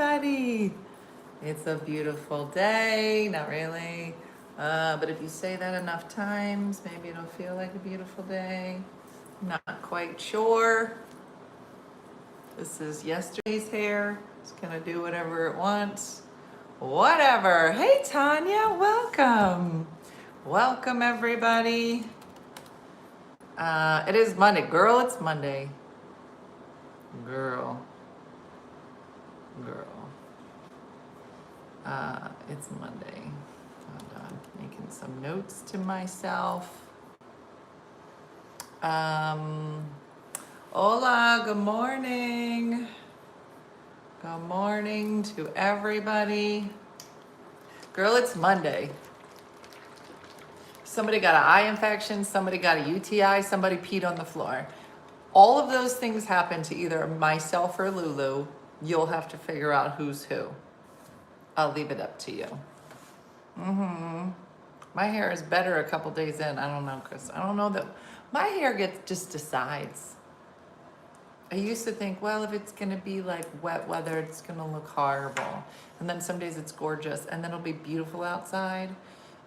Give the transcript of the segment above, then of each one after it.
everybody. It's a beautiful day. Not really. But if you say that enough times, maybe it'll feel like a beautiful day. Not quite sure. This is yesterday's hair. It's gonna do whatever it wants. Whatever. Hey, Tanya, welcome. Welcome, everybody. It is Monday. Girl, it's Monday. Girl. It's Monday. Hold on, making some notes to myself. Hola, good morning. Good morning to everybody. Girl, it's Monday. Somebody got an eye infection, somebody got a UTI, somebody peed on the floor. All of those things happen to either myself or Lulu. You'll have to figure out who's who. I'll leave it up to you. My hair is better a couple days in. I don't know, Chris. I don't know that my hair just decides. I used to think, well, if it's gonna be like wet weather, it's gonna look horrible. And then some days it's gorgeous, and then it'll be beautiful outside,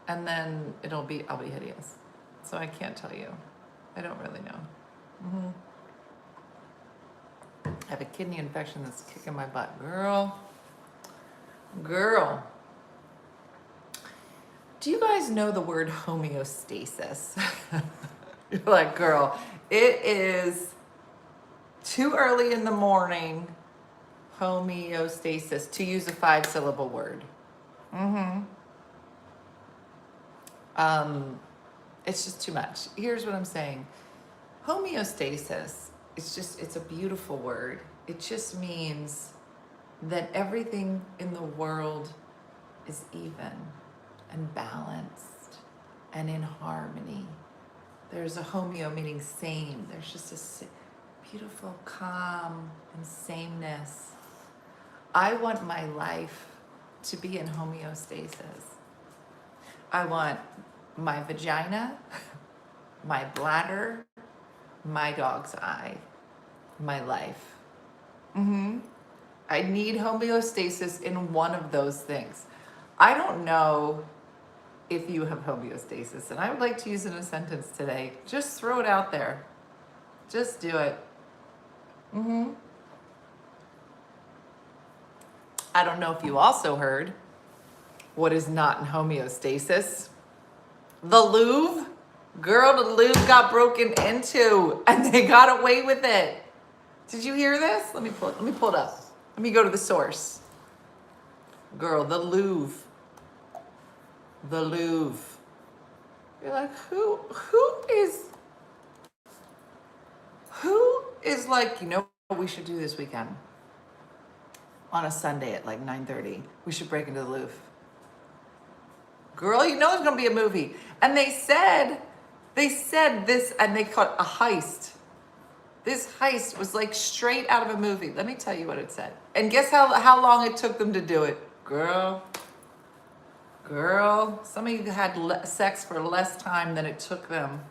and then I'll be hideous. So I can't tell you. I don't really know. I have a kidney infection that's kicking my butt. Girl. Do you guys know the word homeostasis? You're like, girl, it is too early in the morning. Homeostasis, to use a 5-syllable word. It's just too much. Here's what I'm saying. Homeostasis, it's a beautiful word. It just means that everything in the world is even and balanced and in harmony. There's a homeo meaning same. There's just a beautiful calm and sameness. I want my life to be in homeostasis. I want my vagina, my bladder, my dog's eye, my life. I need homeostasis in one of those things. I don't know if you have homeostasis, and I would like to use it in a sentence today. Just throw it out there. Just do it. I don't know if you also heard what is not in homeostasis. The Louvre. Girl, the Louvre got broken into, and they got away with it. Did you hear this? Let me pull it up. Let me go to the source. Girl, the Louvre. The Louvre. You're like, who is like, you know what we should do this weekend? On a Sunday at like 9:30, we should break into the Louvre. Girl, you know it's gonna be a movie. And they said this, and they called it a heist. This heist was like straight out of a movie. Let me tell you what it said. And guess how long it took them to do it? Girl, some of you had sex for less time than it took them.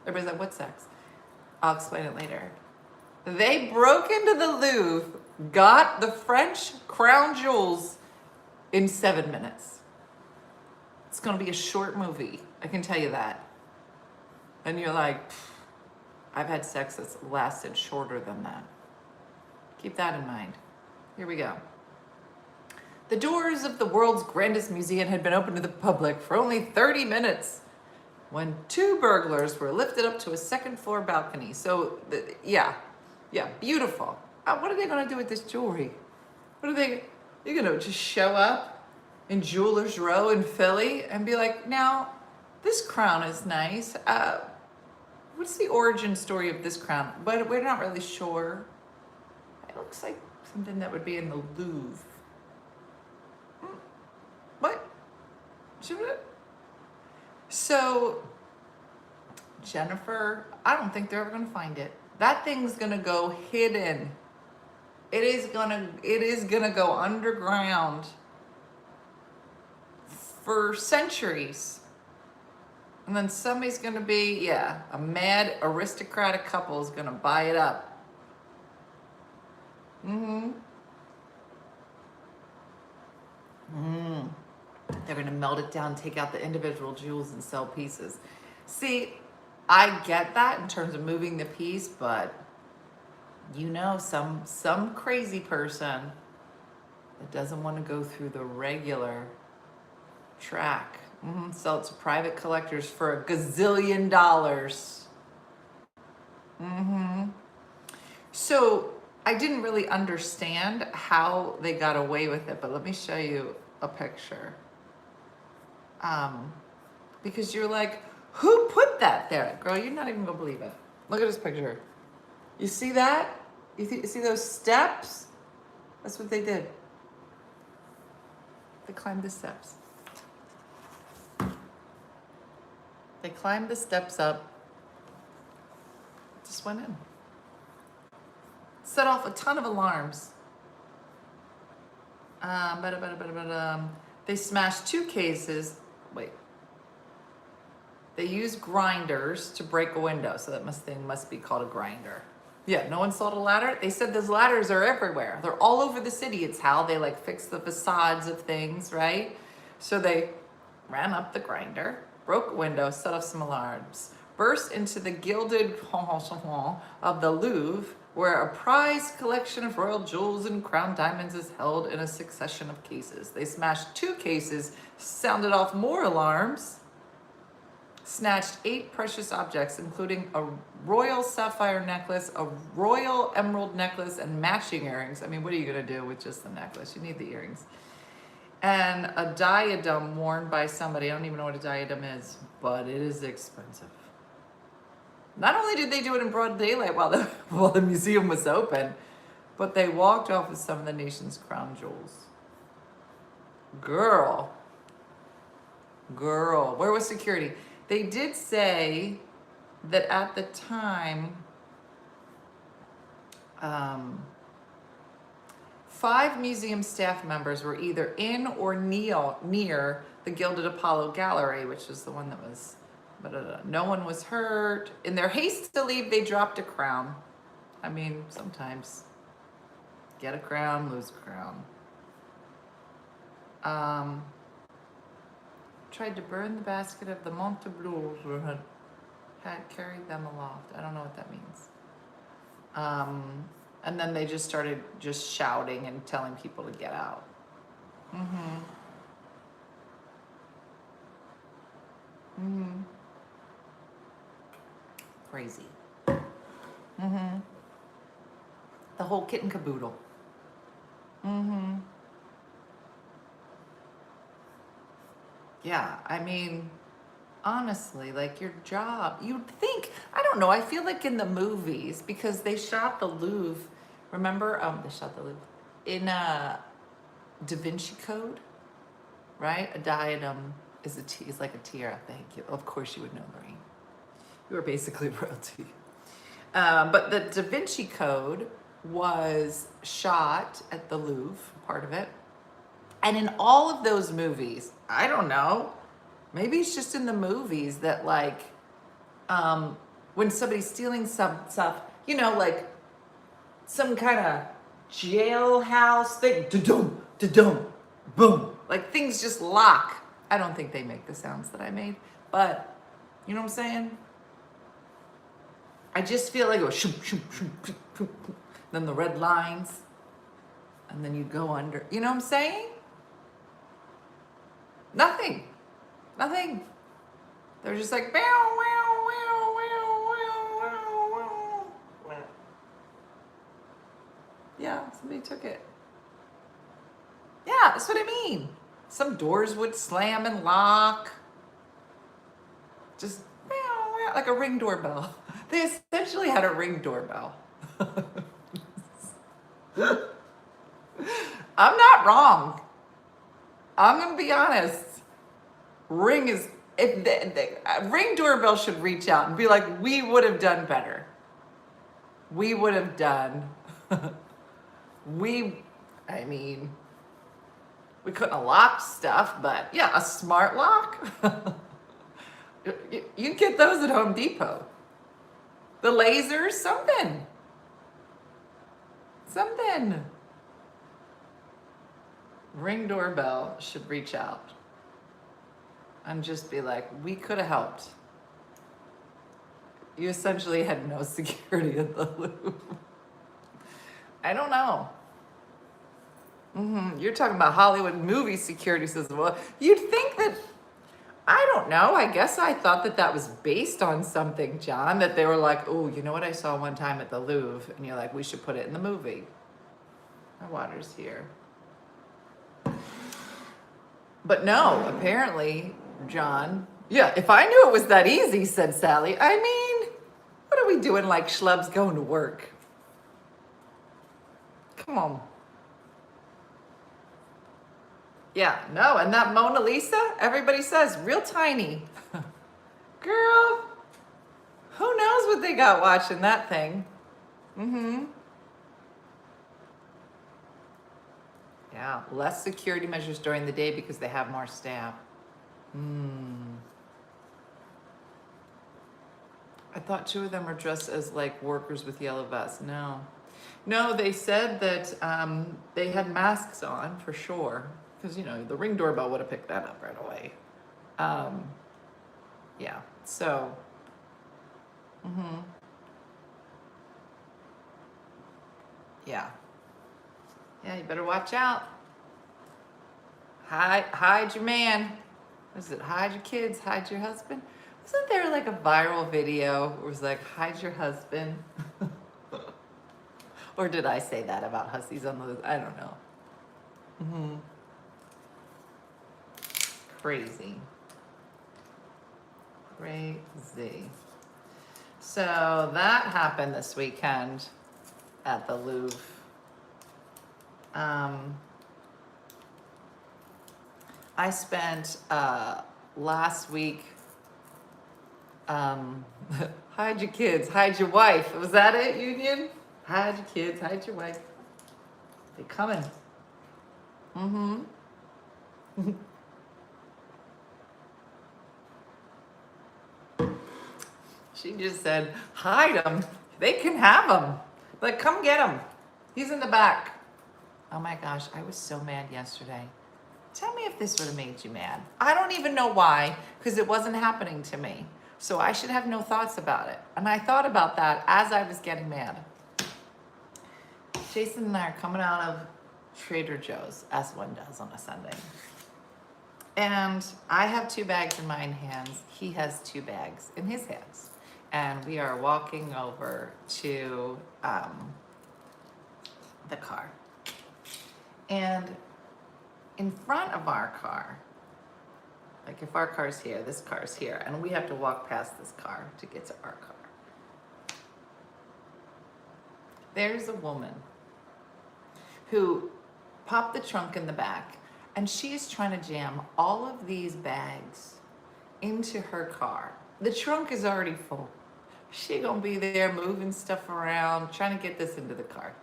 Everybody's like, what sex? I'll explain it later. They broke into the Louvre, got the French crown jewels in 7 minutes. It's gonna be a short movie, I can tell you that. And you're like, I've had sex that's lasted shorter than that. Keep that in mind. Here we go. The doors of the world's grandest museum had been open to the public for only 30 minutes when 2 burglars were lifted up to a second-floor balcony. So, yeah, beautiful. What are they gonna do with this jewelry? You're gonna just show up in Jewelers Row in Philly and be like, now, this crown is nice. What's the origin story of this crown? But we're not really sure. It looks like something that would be in the Louvre. What? So, Jennifer, I don't think they're ever gonna find it. That thing's gonna go hidden. It is gonna go underground for centuries. And then somebody's gonna be, a mad aristocratic couple is gonna buy it up. They're going to melt it down, take out the individual jewels and sell pieces. See, I get that in terms of moving the piece, but you know, some crazy person that doesn't want to go through the regular track. Sell it to private collectors for $1 gazillion. So I didn't really understand how they got away with it, but let me show you a picture. Because you're like, who put that there? Girl, you're not even gonna believe it. Look at this picture. You see that? You see those steps? That's what they did. They climbed the steps. They climbed the steps up. Just went in. Set off a ton of alarms. They smashed 2 cases. Wait. They used grinders to break a window, so that thing must be called a grinder. Yeah, no one sold a ladder. They said those ladders are everywhere. They're all over the city. It's how they like fix the facades of things, right? So they ran up the grinder, broke a window, set off some alarms, burst into the gilded of the Louvre, where a prized collection of royal jewels and crown diamonds is held in a succession of cases. They smashed 2 cases, sounded off more alarms, snatched 8 precious objects, including a royal sapphire necklace, a royal emerald necklace, and matching earrings. I mean, what are you gonna do with just the necklace? You need the earrings. And a diadem worn by somebody. I don't even know what a diadem is, but it is expensive. Not only did they do it in broad daylight while the museum was open, but they walked off with some of the nation's crown jewels. Girl, where was security? They did say that at the time, 5 museum staff members were either in or near the Gilded Apollo Gallery, which is the one that was, no one was hurt. In their haste to leave, they dropped a crown. I mean, sometimes get a crown, lose a crown. Tried to burn the basket of the Montebleu had carried them aloft. I don't know what that means. And then they just started just shouting and telling people to get out. Crazy. The whole kit and caboodle. Yeah, I mean, honestly, like your job, you'd think, I don't know, I feel like in the movies, because they shot the Louvre, remember? They shot the Louvre in Da Vinci Code, right? A diadem is like a tiara. Thank you. Of course you would know, Maureen. You were basically royalty. But the Da Vinci Code was shot at the Louvre, part of it. And in all of those movies, I don't know, maybe it's just in the movies that like, when somebody's stealing some stuff, you know, like some kind of jailhouse thing, da-dum, da-dum, boom, like things just lock. I don't think they make the sounds that I made, but you know what I'm saying? I just feel like it goes shoom, shoom, shoom, shoom, shoom, shoom. Then the red lines, and then you go under, you know what I'm saying? Nothing. They're just like, bow, wow, wow, wow, wow, wow, wow. Yeah, somebody took it. Yeah, that's what I mean. Some doors would slam and lock. Just, bow, wow, like a Ring doorbell. They essentially had a Ring doorbell. I'm not wrong. I'm gonna be honest. Ring doorbell should reach out and be like, we would have done better. We would have done. I mean, we couldn't have locked stuff, but yeah, a smart lock. You get those at Home Depot. The lasers, something. Ring doorbell should reach out. and just be like, we could have helped. You essentially had no security at the Louvre. I don't know. You're talking about Hollywood movie security system. Well, you'd think that, I don't know. I guess I thought that that was based on something, John, that they were like, oh, you know what I saw one time at the Louvre? And you're like, we should put it in the movie. My water's here. But no, apparently, John, yeah, if I knew it was that easy, said Sally. I mean, what are we doing like schlubs going to work? Come on. Yeah, no, and that Mona Lisa, everybody says, real tiny. Girl, who knows what they got watching that thing? Yeah, less security measures during the day because they have more staff. I thought two of them were dressed as like workers with yellow vests. No, they said that they had masks on for sure. Because, you know, the Ring doorbell would have picked that up right away. Yeah, so. Yeah. Yeah, you better watch out. Hide your man. What is it? Hide your kids, hide your husband. Wasn't there like a viral video where it was like, hide your husband? Or did I say that about hussies on the, I don't know. Crazy. So that happened this weekend at the Louvre. I spent last week, hide your kids, hide your wife. Was that it, Union? Hide your kids, hide your wife. They coming. She just said, hide them. They can have them. Like, come get him. He's in the back. Oh my gosh, I was so mad yesterday. Tell me if this would have made you mad. I don't even know why, because it wasn't happening to me. So I should have no thoughts about it. And I thought about that as I was getting mad. Jason and I are coming out of Trader Joe's, as one does on a Sunday. And I have 2 bags in my hands. He has 2 bags in his hands. And we are walking over to the car. And in front of our car, like if our car's here, this car's here, and we have to walk past this car to get to our car. There's a woman who popped the trunk in the back, and she's trying to jam all of these bags into her car. The trunk is already full. She gonna be there moving stuff around, trying to get this into the car.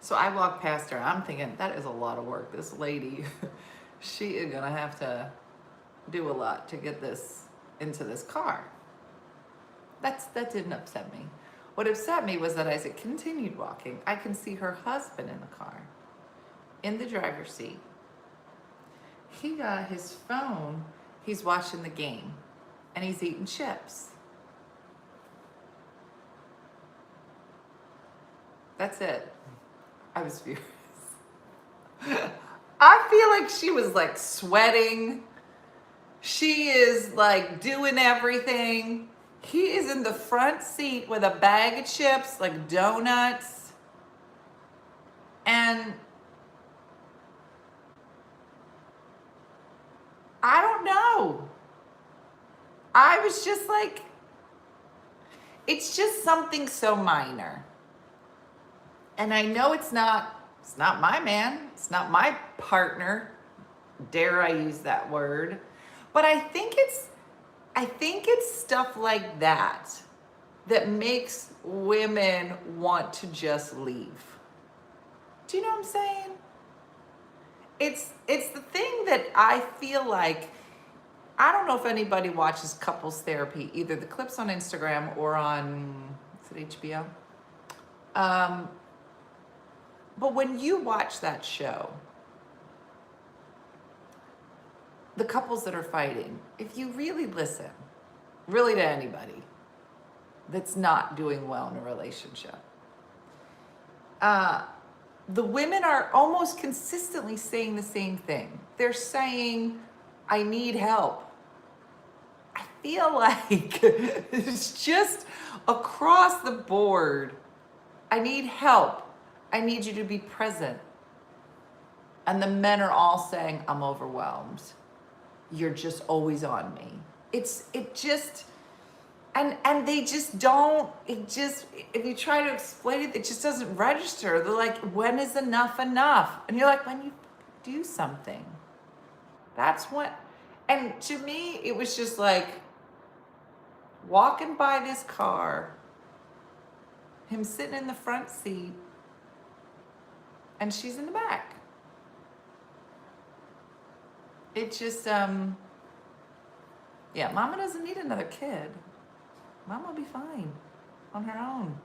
So I walk past her. I'm thinking, that is a lot of work. This lady, she is gonna have to do a lot to get this into this car. That didn't upset me. What upset me was that as it continued walking, I can see her husband in the car, in the driver's seat. He got his phone, he's watching the game, and he's eating chips. That's it. I was furious. I feel like she was like sweating. She is like doing everything. He is in the front seat with a bag of chips, like donuts. And I don't know. I was just like, it's just something so minor. And I know it's not my man, it's not my partner, dare I use that word, but I think it's stuff like that that makes women want to just leave. Do you know what I'm saying? It's the thing that I feel like, I don't know if anybody watches couples therapy, either the clips on Instagram or on, is it HBO? But when you watch that show, the couples that are fighting, if you really listen, really to anybody that's not doing well in a relationship, the women are almost consistently saying the same thing. They're saying, I need help. I feel like it's just across the board. I need help. I need you to be present. And the men are all saying, I'm overwhelmed. You're just always on me. And they just don't, if you try to explain it, it just doesn't register. They're like, when is enough enough? And you're like, when you do something. That's what, and to me, it was just like walking by this car, him sitting in the front seat, and she's in the back. It just, yeah, mama doesn't need another kid. Mama will be fine on her own.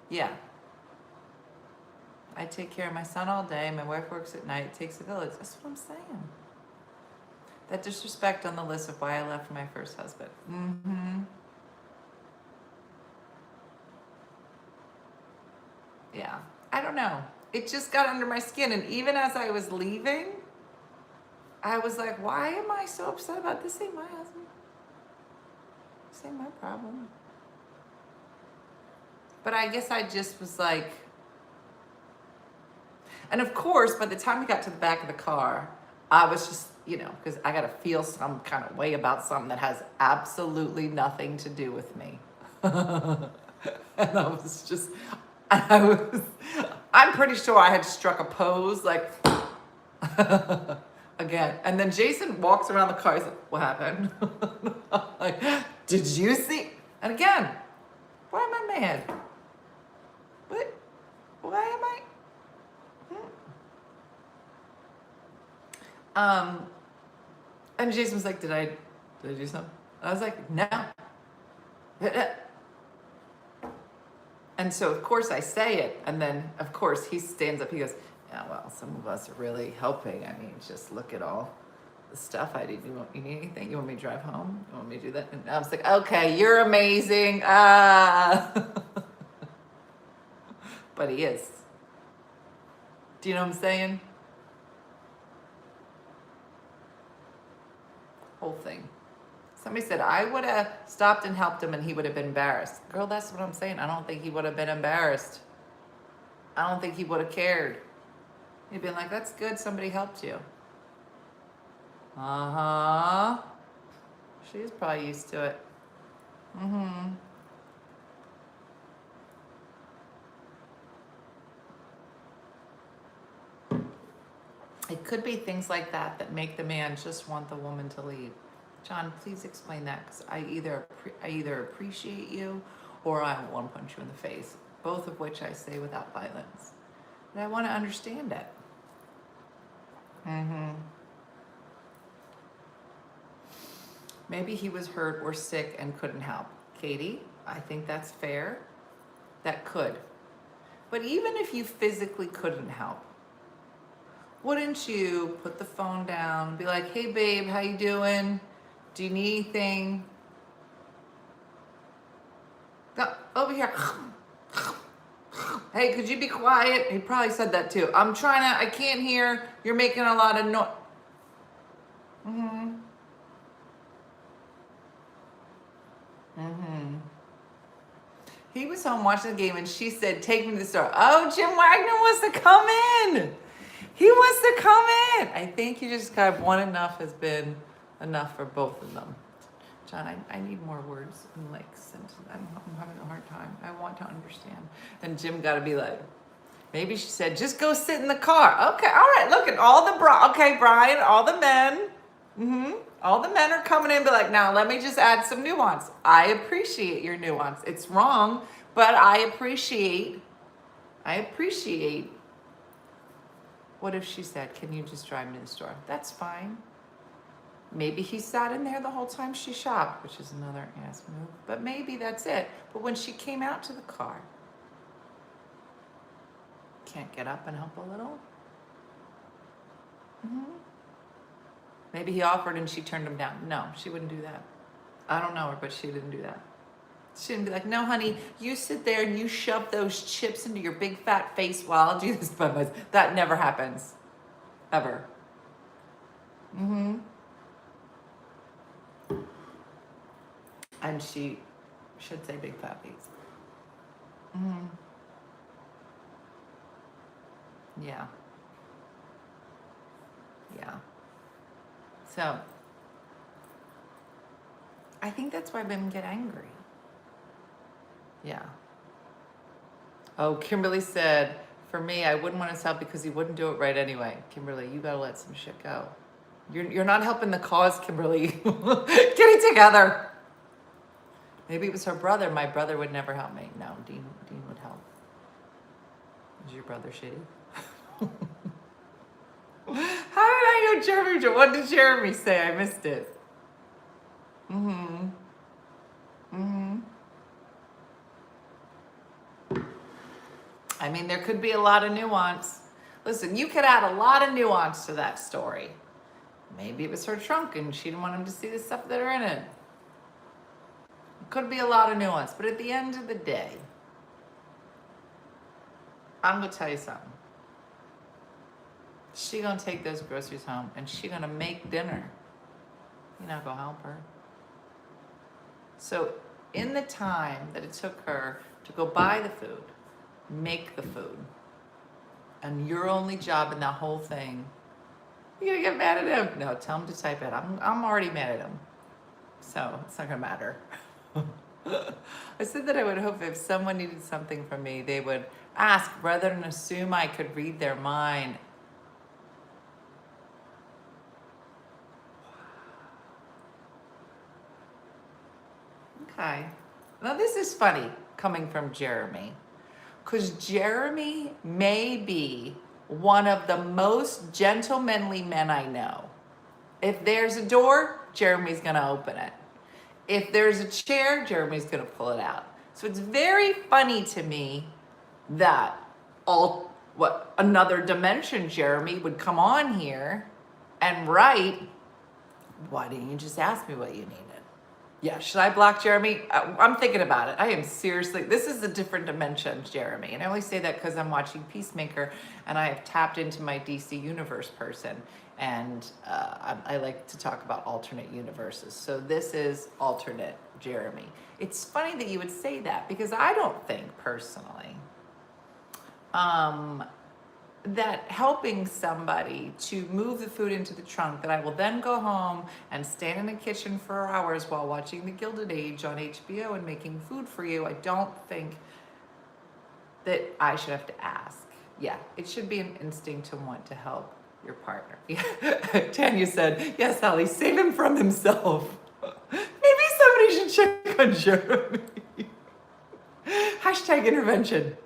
Yeah. I take care of my son all day. My wife works at night. It takes a village. That's what I'm saying. That disrespect on the list of why I left my first husband. Mm-hmm. Yeah. I don't know. It just got under my skin. And even as I was leaving, I was like, why am I so upset about this? Ain't my husband. This ain't my problem. But I guess I just was like, and of course, by the time we got to the back of the car, I was just, because I got to feel some kind of way about something that has absolutely nothing to do with me. And I'm pretty sure I had struck a pose, like, again. And then Jason walks around the car. He's like, what happened? Like, did you see? And again, why am I mad? What? Why am I? And Jason was like, did I do something? I was like, no. And so, of course, I say it. And then, of course, he stands up. He goes, yeah, well, some of us are really helping. I mean, just look at all the stuff I did. You need anything? You want me to drive home? You want me to do that? And I was like, okay, you're amazing. But he is. Do you know what I'm saying? Whole thing. Somebody said, I would have stopped and helped him and he would have been embarrassed. Girl, that's what I'm saying. I don't think he would have been embarrassed. I don't think he would have cared. He'd been like, that's good, somebody helped you. Uh-huh. She's probably used to it. Mm-hmm. It could be things like that that make the man just want the woman to leave. John, please explain that, because I either appreciate you or I want to punch you in the face, both of which I say without violence. But I want to understand it. Mm-hmm. Maybe he was hurt or sick and couldn't help. Katie, I think that's fair. That could. But even if you physically couldn't help, wouldn't you put the phone down, be like, hey babe, how you doing? Do you need anything? Go over here. Hey, could you be quiet? He probably said that too. I can't hear. You're making a lot of noise. Mm-hmm. Mm-hmm. He was home watching the game and she said, take me to the store. Oh, Jim Wagner wants to come in. He wants to come in. I think you just kind of one enough has been enough for both of them. John, I need more words and like sentences. I'm having a hard time. I want to understand. And Jim got to be like, maybe she said, just go sit in the car. Okay, all right, look at all the okay, Brian, all the men. Mm-hmm. All the men are coming in and be like, now let me just add some nuance. I appreciate your nuance. It's wrong, but I appreciate. What if she said, can you just drive me to the store? That's fine. Maybe he sat in there the whole time she shopped, which is another ass move. But maybe that's it. But when she came out to the car, can't get up and help a little? Mm-hmm. Maybe he offered and she turned him down. No, she wouldn't do that. I don't know her, but she didn't do that. She didn't be like, no, honey, you sit there and you shove those chips into your big fat face while I'll do this by myself. That never happens. Ever. Mm-hmm. And she should say big fat face. Mm-hmm. Yeah. Yeah. So, I think that's why women get angry. Yeah. Oh, Kimberly said, for me, I wouldn't want his help because he wouldn't do it right anyway. Kimberly, you gotta let some shit go. You're not helping the cause, Kimberly. Get it together. Maybe it was her brother. My brother would never help me. No, Dean would help. Is your brother shitty? How did I know Jeremy? What did Jeremy say? I missed it. Mm-hmm. Mm-hmm. I mean, there could be a lot of nuance. Listen, you could add a lot of nuance to that story. Maybe it was her trunk and she didn't want him to see the stuff that are in it. It could be a lot of nuance, but at the end of the day, I'm gonna tell you something. She gonna take those groceries home and she gonna make dinner. You're not gonna help her. So in the time that it took her to go buy the food, make the food, and your only job in that whole thing, you're gonna get mad at him. No, tell him to type it. I'm already mad at him. So it's not gonna matter. I said that I would hope if someone needed something from me, they would ask rather than assume I could read their mind. Okay. Now this is funny coming from Jeremy, because Jeremy may be one of the most gentlemanly men I know. If there's a door, Jeremy's gonna open it. If there's a chair, Jeremy's gonna pull it out. So it's very funny to me that another dimension Jeremy would come on here and write, why didn't you just ask me what you needed? Yeah, should I block Jeremy? I'm thinking about it. I am seriously, this is a different dimension, Jeremy. And I only say that because I'm watching Peacemaker and I have tapped into my DC Universe person. And I like to talk about alternate universes. So this is alternate Jeremy. It's funny that you would say that because I don't think personally that helping somebody to move the food into the trunk that I will then go home and stand in the kitchen for hours while watching The Gilded Age on HBO and making food for you, I don't think that I should have to ask. Yeah, it should be an instinct to want to help your partner. Yeah. Tanya said, yes, Sally, save him from himself. Maybe somebody should check on Jeremy. Hashtag intervention.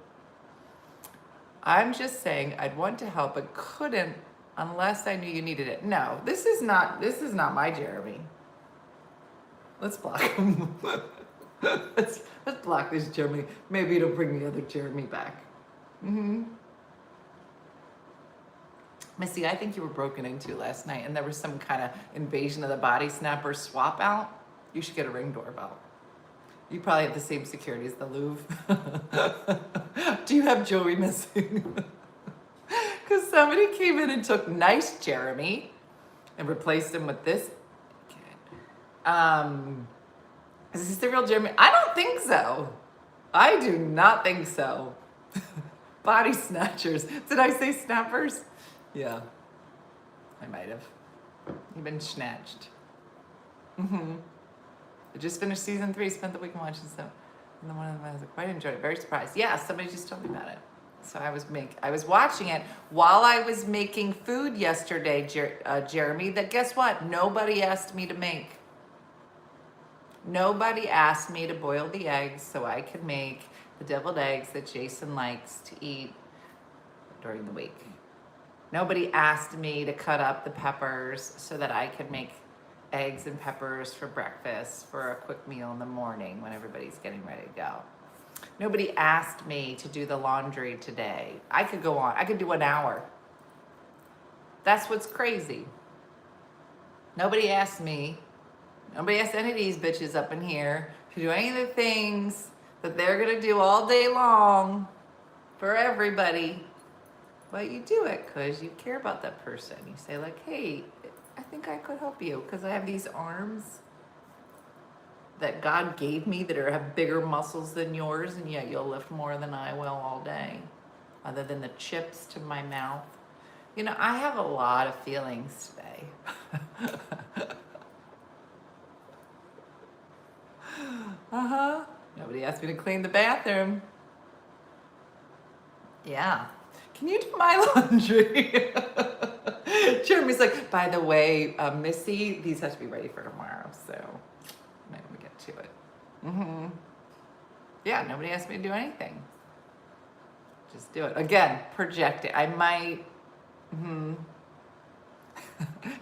I'm just saying I'd want to help but couldn't unless I knew you needed it. No, this is not my Jeremy. Let's block him. let's block this Jeremy. Maybe it'll bring the other Jeremy back. Mm-hmm. Missy, I think you were broken into last night and there was some kind of invasion of the body snatcher swap out. You should get a Ring doorbell. You probably have the same security as the Louvre. Do you have jewelry missing? Because somebody came in and took nice Jeremy and replaced him with this. Is this the real Jeremy? I don't think so. I do not think so. Body snatchers. Did I say snappers? Yeah, I might have. You've been snatched. Mm-hmm. I just finished season 3, spent the weekend watching so. And then one of them I was like, quite enjoyed it, very surprised. Yeah, somebody just told me about it. So I was watching it while I was making food yesterday, Jeremy, that guess what? Nobody asked me to make. Nobody asked me to boil the eggs so I could make the deviled eggs that Jason likes to eat during the week. Nobody asked me to cut up the peppers so that I could make eggs and peppers for breakfast for a quick meal in the morning when everybody's getting ready to go. Nobody asked me to do the laundry today. I could go on. I could do an hour. That's what's crazy. Nobody asked me. Nobody asked any of these bitches up in here to do any of the things that they're gonna do all day long for everybody. But you do it because you care about that person. You say like, hey, I think I could help you because I have these arms that God gave me that have bigger muscles than yours, and yet you'll lift more than I will all day, other than the chips to my mouth. You know, I have a lot of feelings today. Uh-huh. Nobody asked me to clean the bathroom. Yeah. Can you do my laundry? Jeremy's like, by the way, Missy, these have to be ready for tomorrow, so I'm not gonna get to it. Mm-hmm. Yeah, nobody asked me to do anything. Just do it. Again, project it. I might.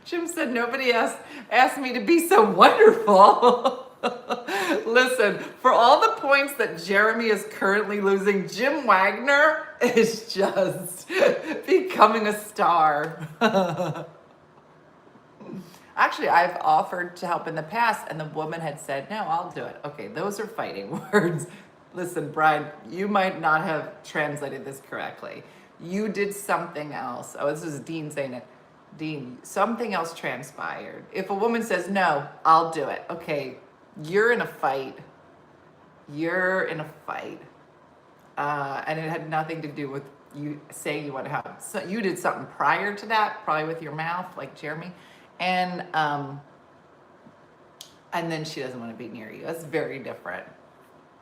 Jim said nobody asked me to be so wonderful. Listen, for all the points that Jeremy is currently losing, Jim Wagner is just becoming a star. Actually, I've offered to help in the past, and the woman had said, no, I'll do it. Okay, those are fighting words. Listen, Brian, you might not have translated this correctly. You did something else. Oh, this is Dean saying it. Dean, something else transpired. If a woman says, no, I'll do it. Okay, you're in a fight. You're in a fight. And it had nothing to do with you saying you want to help. So you did something prior to that, probably with your mouth, like Jeremy. And then she doesn't want to be near you. That's very different.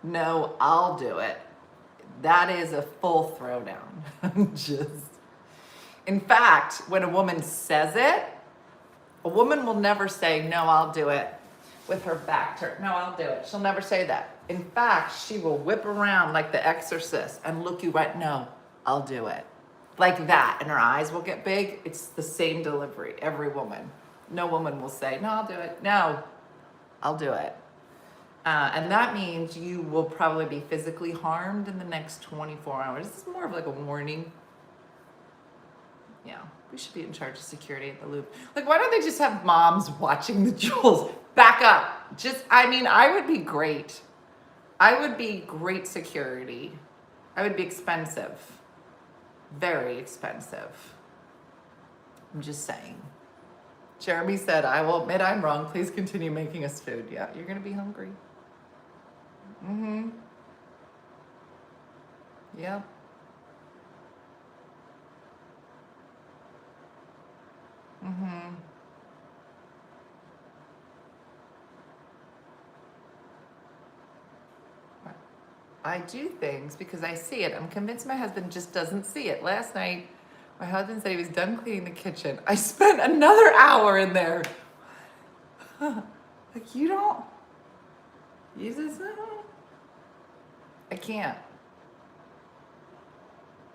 No, I'll do it. That is a full throwdown. In fact, when a woman says it, a woman will never say, no, I'll do it, with her back turned. No, I'll do it. She'll never say that. In fact, she will whip around like the exorcist and look you right, no, I'll do it. Like that, and her eyes will get big. It's the same delivery, every woman. No woman will say, no, I'll do it. No, I'll do it. And that means you will probably be physically harmed in the next 24 hours. This is more of like a warning. Yeah, we should be in charge of security at the Louvre. Like, why don't they just have moms watching the jewels? Back up. I would be great. I would be great security. I would be expensive. Very expensive. I'm just saying. Jeremy said, I will admit I'm wrong. Please continue making us food. Yeah, you're going to be hungry. Mm-hmm. Yeah. Mm-hmm. I do things because I see it. I'm convinced my husband just doesn't see it. Last night, my husband said he was done cleaning the kitchen. I spent another hour in there. Like, you don't, you just, I can't.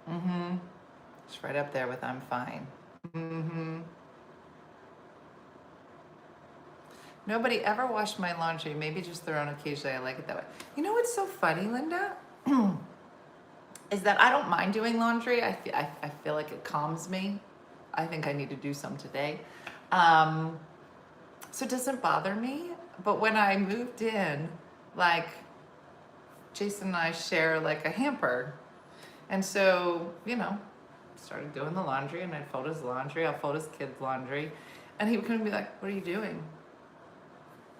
Mm-hmm. It's right up there with I'm fine. Mm-hmm. Nobody ever washed my laundry. Maybe just their own occasionally. I like it that way. You know what's so funny, Linda? Is that I don't mind doing laundry. I feel like it calms me. I think I need to do some today. So it doesn't bother me. But when I moved in, like, Jason and I share like a hamper. And so, started doing the laundry, and I'd fold his laundry. I'll fold his kids' laundry. And he would come and be like, what are you doing?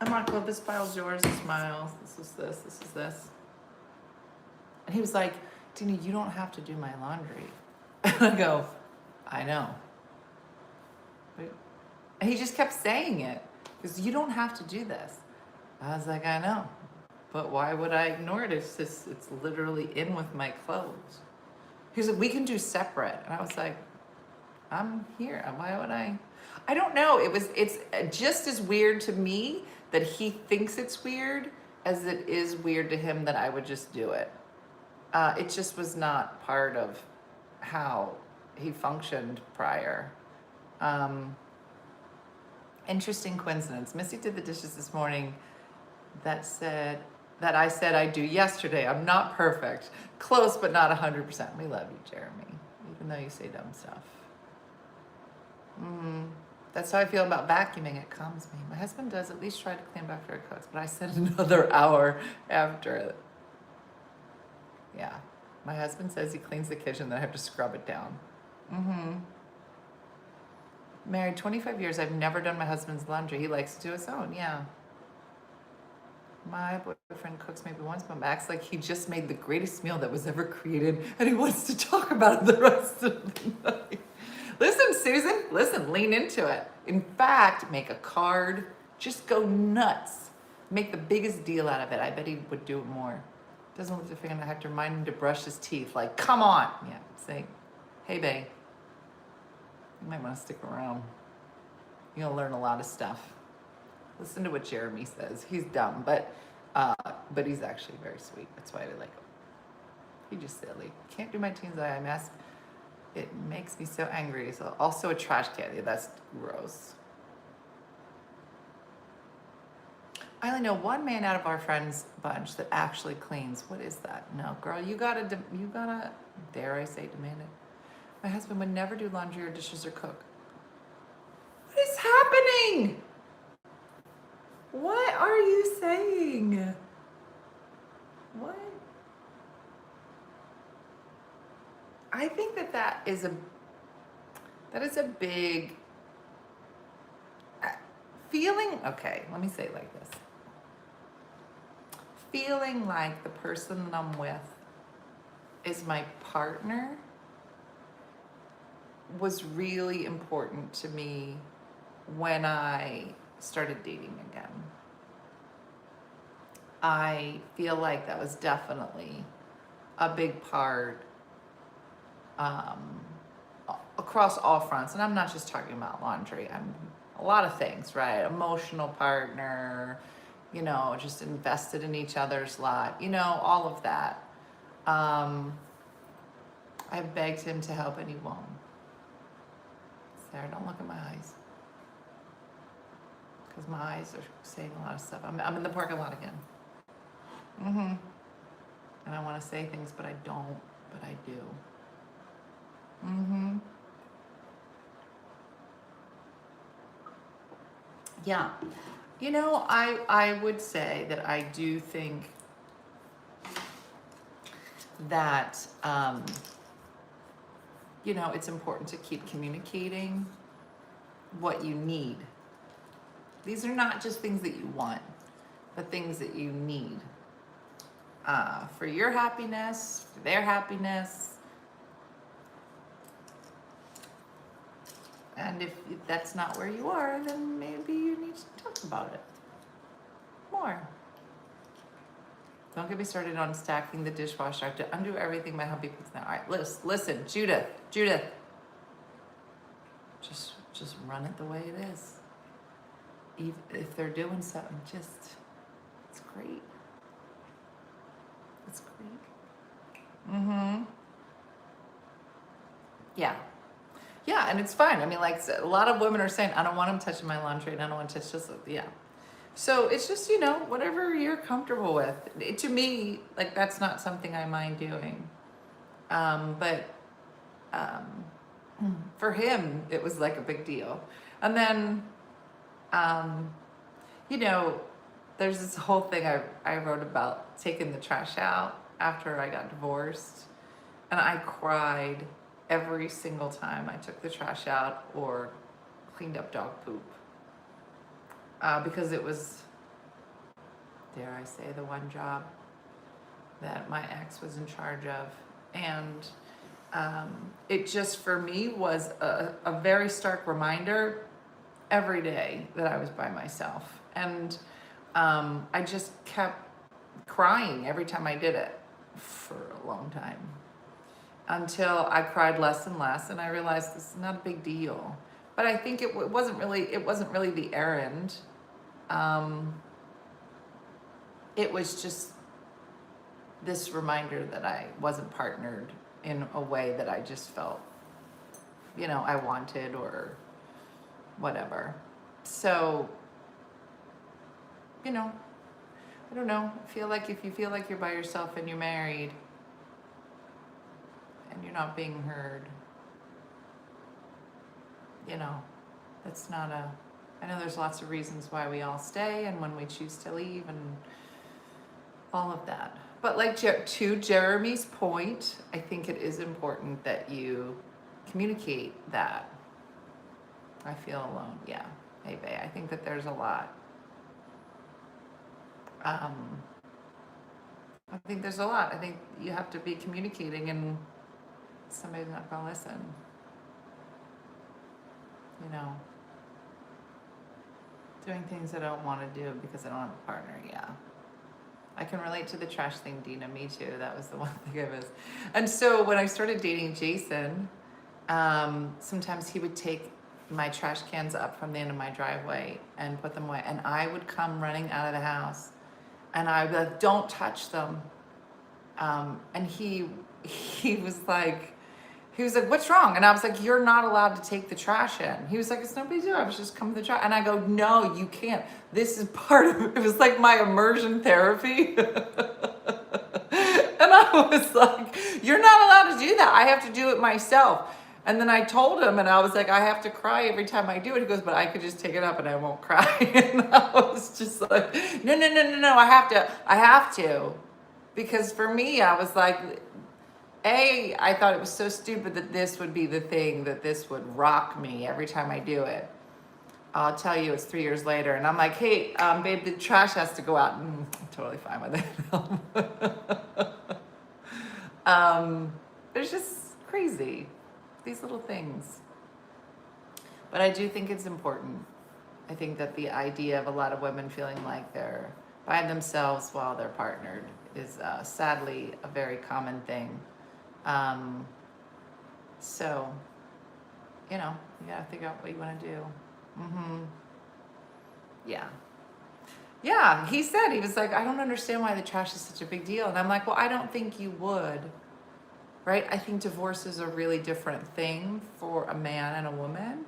I'm like, well, this pile's yours, this mile's, this is this, this is this. And he was like, Dena, you don't have to do my laundry. And I go, I know. And he just kept saying it. Because you don't have to do this. I was like, I know. But why would I ignore it? It's literally in with my clothes. He was like, we can do separate. And I was like, I'm here. Why would I? I don't know. It's just as weird to me that he thinks it's weird as it is weird to him that I would just do it. It just was not part of how he functioned prior. Interesting coincidence. Missy did the dishes this morning that I said I do yesterday. I'm not perfect. Close, but not 100%. We love you, Jeremy, even though you say dumb stuff. That's how I feel about vacuuming. It calms me. My husband does at least try to clean up after it cooks, but I said another hour after it. Yeah. My husband says he cleans the kitchen, then I have to scrub it down. Mm-hmm. Married 25 years. I've never done my husband's laundry. He likes to do his own. Yeah. My boyfriend cooks maybe once, but acts like he just made the greatest meal that was ever created, and he wants to talk about it the rest of the night. Listen, Susan, listen, lean into it. In fact, make a card. Just go nuts. Make the biggest deal out of it. I bet he would do it more. Doesn't look like I have to remind him to brush his teeth. Like, come on. Yeah, say, hey, babe. You might want to stick around. You'll learn a lot of stuff. Listen to what Jeremy says. He's dumb, but he's actually very sweet. That's why I like him. He's just silly. Can't do my teens eye mask. It makes me so angry. So also a trash can. Yeah, that's gross. I only know one man out of our friends bunch that actually cleans. What is that? No, girl, you gotta, dare I say, demand it. My husband would never do laundry or dishes or cook. What is happening? What are you saying? What? I think that is a big feeling. Okay, let me say it like this. Feeling like the person that I'm with is my partner was really important to me when I started dating again. I feel like that was definitely a big part across all fronts. And I'm not just talking about laundry. I'm a lot of things, right? Emotional partner, just invested in each other's life, all of that. I've begged him to help and he won't. Sarah, don't look at my eyes. Because my eyes are saying a lot of stuff. I'm in the parking lot again. Mm-hmm. And I want to say things, but I don't, but I do. Mm-hmm. Yeah. I would say that I do think that, it's important to keep communicating what you need. These are not just things that you want, but things that you need for your happiness, for their happiness. And if that's not where you are, then maybe you need to talk about it more. Don't get me started on stacking the dishwasher. I have to undo everything my hubby puts now. All right, listen, Judith. Just run it the way it is. Even if they're doing something, it's great. It's great. Mm-hmm. Yeah. Yeah, and it's fine. I mean, like a lot of women are saying, I don't want him touching my laundry and I don't want to touch this. Yeah. So it's just, whatever you're comfortable with. To me, like that's not something I mind doing. But for him, it was like a big deal. And then, there's this whole thing I wrote about taking the trash out after I got divorced. And I cried every single time I took the trash out or cleaned up dog poop. Because it was, dare I say, the one job that my ex was in charge of. And it just, for me, was a very stark reminder every day that I was by myself. And I just kept crying every time I did it for a long time. Until I cried less and less, and I realized this is not a big deal. But I think it wasn't really the errand. It was just this reminder that I wasn't partnered in a way that I just felt, I wanted or whatever. So, I don't know. I feel like if you feel like you're by yourself and you're married and you're not being heard, That's not a, I know there's lots of reasons why we all stay and when we choose to leave and all of that. But like to Jeremy's point, I think it is important that you communicate that. I feel alone. Yeah. Hey, babe, I think that there's a lot. I think there's a lot. I think you have to be communicating and somebody's not going to listen. You know, doing things I don't want to do because I don't have a partner. Yeah. I can relate to the trash thing, Dena. Me too. That was the one thing I missed. And so when I started dating Jason, sometimes he would take my trash cans up from the end of my driveway and put them away. And I would come running out of the house and I would be like, don't touch them. And he was like, what's wrong? And I was like, you're not allowed to take the trash in. He was like, it's no big deal. I was just coming to the trash. And I go, no, you can't. This is part of it. It was like my immersion therapy. And I was like, you're not allowed to do that. I have to do it myself. And then I told him, and I was like, I have to cry every time I do it. He goes, but I could just take it up and I won't cry. And I was just like, no, I have to. Because for me, I was like, I thought it was so stupid that this would be the thing, that this would rock me every time I do it. I'll tell you, it's 3 years later, and I'm like, hey, babe, the trash has to go out. I'm totally fine with it. It's just crazy, these little things. But I do think it's important. I think that the idea of a lot of women feeling like they're by themselves while they're partnered is sadly a very common thing. So, you know, you gotta figure out what you want to do. Yeah, he said, he was like, I don't understand why the trash is such a big deal. And I'm like, well, I don't think you would, right? I think divorce is a really different thing for a man and a woman.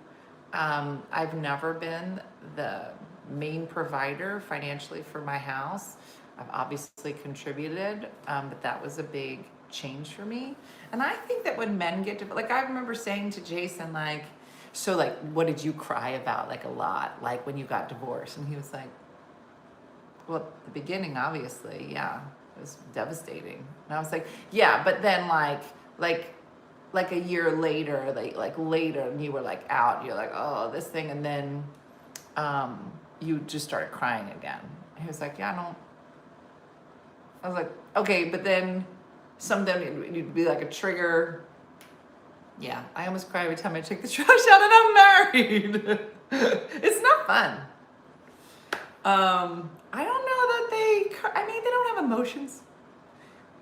I've never been the main provider financially for my house. I've obviously contributed, but that was a big change for me. And I think that when men get to, like, I remember saying to Jason, like, so like, what did you cry about? Like a lot, like when you got divorced? And he was like, well, at the beginning, obviously, yeah, it was devastating. And I was like, yeah, but then like a year later, like later, and you were like out, you're like, oh, this thing. And then, you just started crying again. He was like, yeah, I was like, okay, but then something, you'd be like a trigger. Yeah, I almost cry every time I take the trash out and I'm married. It's not fun. I don't know that they don't have emotions.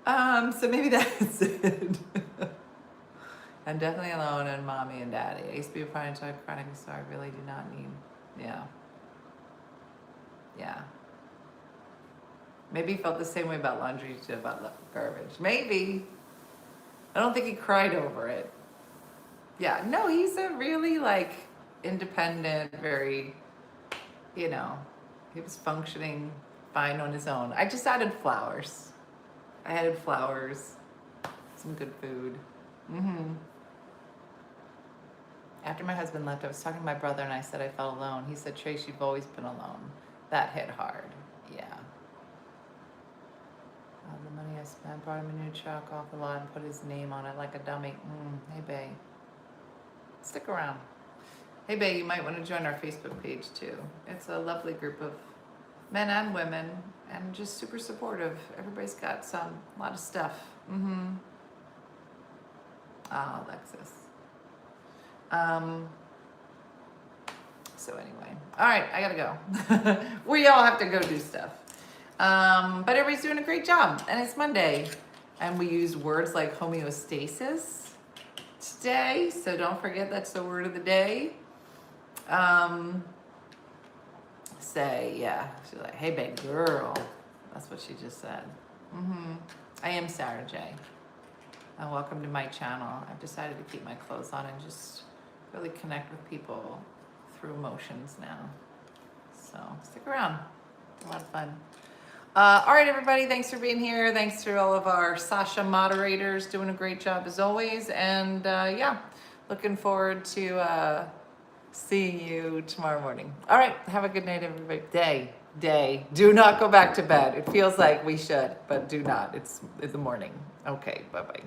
So maybe that's it. I'm definitely alone and mommy and daddy. I used to be a chronic chronic, so I really do not need, yeah. Maybe he felt the same way about laundry as about garbage. Maybe. I don't think he cried over it. Yeah, no, he's a really like independent, very, you know, he was functioning fine on his own. I just added flowers. I added flowers, some good food. After my husband left, I was talking to my brother and I said I felt alone. He said, Trace, you've always been alone. That hit hard. Yeah. The money I spent, brought him a new truck off the lot and put his name on it like a dummy. Hey, babe. Stick around. Hey, babe, you might want to join our Facebook page too. It's a lovely group of men and women and just super supportive. Everybody's got a lot of stuff. Oh, Alexis. So anyway, all right, I gotta go. We all have to go do stuff. But everybody's doing a great job, and it's Monday, and we use words like homeostasis today, so don't forget that's the word of the day. She's like, hey, babe girl. That's what she just said. I am Sarah J. And welcome to my channel. I've decided to keep my clothes on and just really connect with people through emotions now. So stick around. It's a lot of fun. All right, everybody, thanks for being here. Thanks to all of our Sasha moderators doing a great job as always. And yeah, looking forward to See you tomorrow morning. All right. Have a good night, everybody. Day. Do not go back to bed. It feels like we should, but do not. It's the morning. Okay. Bye-bye.